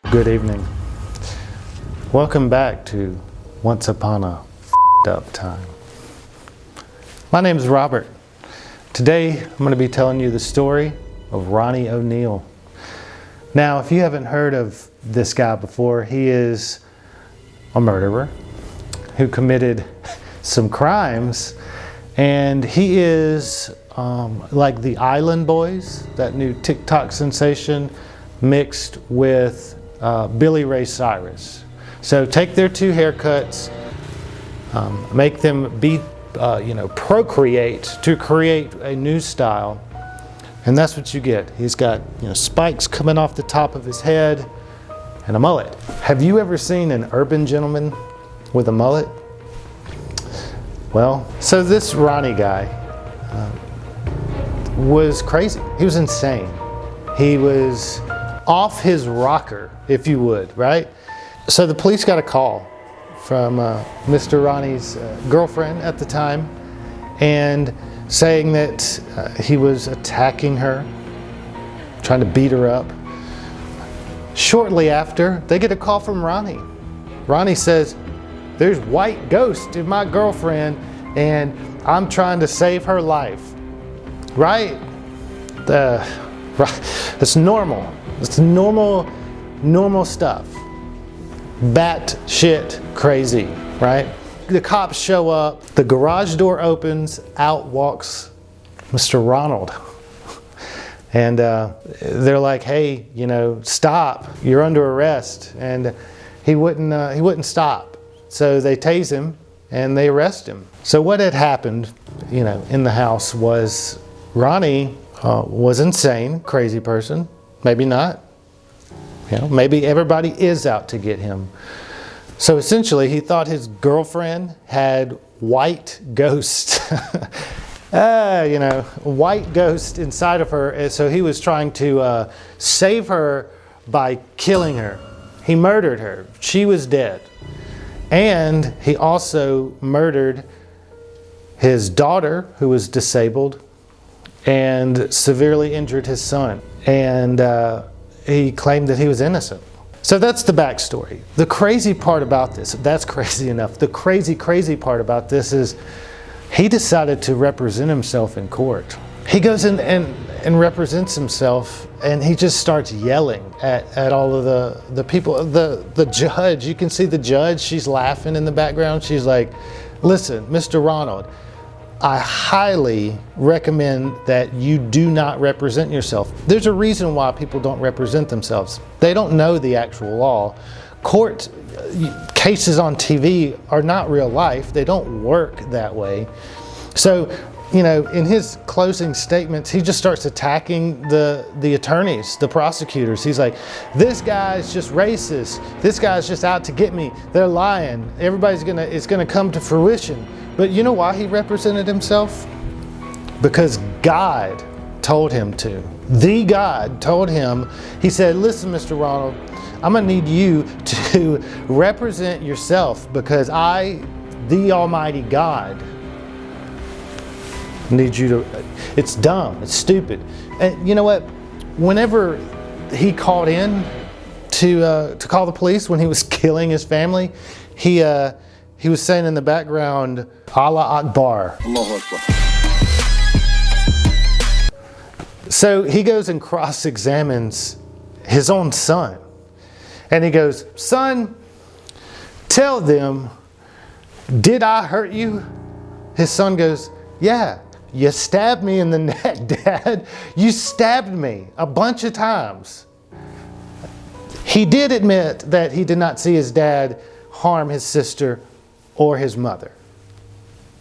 Good evening. Welcome back to Once Upon a Up Time. My name is Robert. Today I'm going to be telling you the story of Ronnie O'Neal. Now, if you haven't heard of this guy before, he is a murderer who committed some crimes, and he is like the Island Boys, that new TikTok sensation, mixed with Billy Ray Cyrus. So take their two haircuts, make them be, procreate to create a new style, and that's what you get. He's got spikes coming off the top of his head and a mullet. Have you ever seen an urban gentleman with a mullet? Well, so this Ronnie guy was crazy. He was insane. He was off his rocker, if you would, right? So the police got a call from Mr. Ronnie's girlfriend at the time, and saying that he was attacking her, trying to beat her up. Shortly after, they get a call from Ronnie. Ronnie says, "There's white ghost in my girlfriend and I'm trying to save her life." Right? It's normal. It's normal stuff. Bat shit crazy, right? The cops show up, the garage door opens, out walks Mr. Ronald. And they're like, "Hey, stop, you're under arrest." And he wouldn't stop. So they tase him and they arrest him. So what had happened, in the house was Ronnie was insane, crazy person. Maybe not. Maybe everybody is out to get him. So essentially, he thought his girlfriend had white ghost, white ghost inside of her. And so he was trying to save her by killing her. He murdered her. She was dead. And he also murdered his daughter, who was disabled, and severely injured his son. And he claimed that he was innocent. So that's the backstory. The crazy part about this, that's crazy enough. The crazy part about this is he decided to represent himself in court. He goes in and represents himself, and he just starts yelling at all of the people. The judge, you can see the judge, she's laughing in the background. She's like, "Listen, Mr. Ronald, I highly recommend that you do not represent yourself." There's a reason why people don't represent themselves. They don't know the actual law. Court cases on TV are not real life. They don't work that way. So, in his closing statements, he just starts attacking the attorneys, the prosecutors. He's like, "This guy's just racist. This guy's just out to get me. They're lying. It's gonna come to fruition." But you know why he represented himself? Because God told him to. The God told him. He said, "Listen, Mr. Ronald, I'm gonna need you to represent yourself because I, the Almighty God, need you to." It's dumb, it's stupid. And you know what? Whenever he called in to call the police when he was killing his family, he was saying in the background, "Allah Akbar." Allahu Akbar. So he goes and cross-examines his own son. And he goes, "Son, tell them, did I hurt you?" His son goes, "Yeah, you stabbed me in the neck, Dad. You stabbed me a bunch of times." He did admit that he did not see his dad harm his sister or his mother.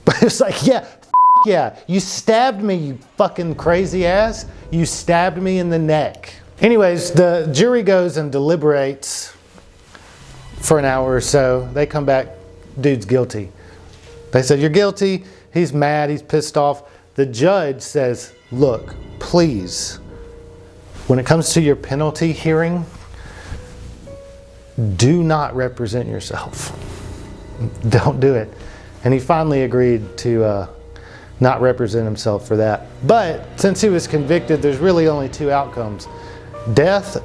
But it's like, yeah, you stabbed me, you fucking crazy ass. You stabbed me in the neck. Anyways, the jury goes and deliberates for an hour or so. They come back, dude's guilty. They said, "You're guilty." He's mad, he's pissed off. The judge says, "Look, please, when it comes to your penalty hearing, do not represent yourself. Don't do it." And he finally agreed to not represent himself for that. But since he was convicted, there's really only two outcomes: death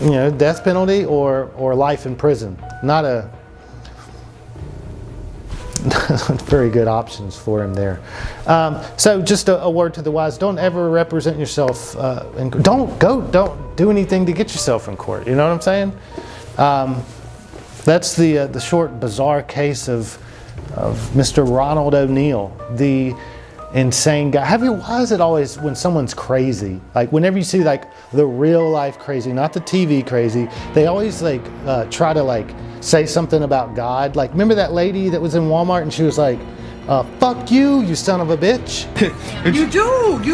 you know, death penalty or life in prison. Not a very good options for him there. So just a word to the wise: don't ever represent yourself. Don't do anything to get yourself in court. You know what I'm saying? That's the short, bizarre case of Mr. Ronald O'Neill, the insane guy. Why is it always when someone's crazy, like whenever you see like the real life crazy, not the TV crazy, they always like try to like say something about God. Like, remember that lady that was in Walmart and she was like, fuck you, you son of a bitch. You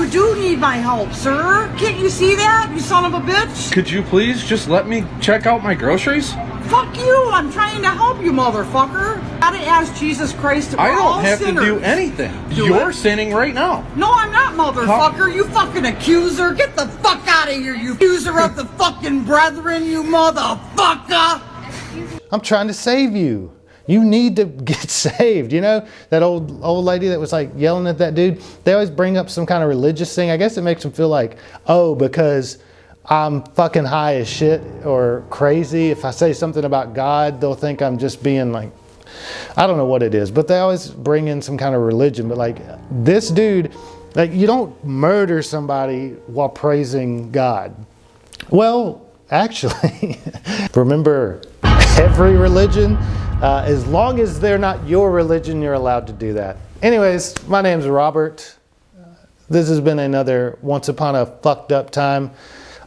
do need my help, sir. Can't you see that, you son of a bitch? Could you please just let me check out my groceries? Fuck you, I'm trying to help you, motherfucker. Gotta ask Jesus Christ. I don't have to do anything. You're sinning right now. No, I'm not, motherfucker. You fucking accuser. Get the fuck out of here, you accuser of the fucking brethren, you motherfucker. I'm trying to save you. You need to get saved. You know, that old lady that was like yelling at that dude, they always bring up some kind of religious thing. I guess it makes them feel like, oh, because I'm fucking high as shit or crazy, if I say something about God, they'll think I'm just being like, I don't know what it is, but they always bring in some kind of religion. But like this dude, like, you don't murder somebody while praising God. Well, actually, remember, every religion, as long as they're not your religion, you're allowed to do that. Anyways, my name's Robert. This has been another Once Upon a Fucked Up Time.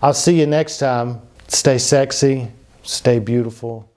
I'll see you next time. Stay sexy, stay beautiful.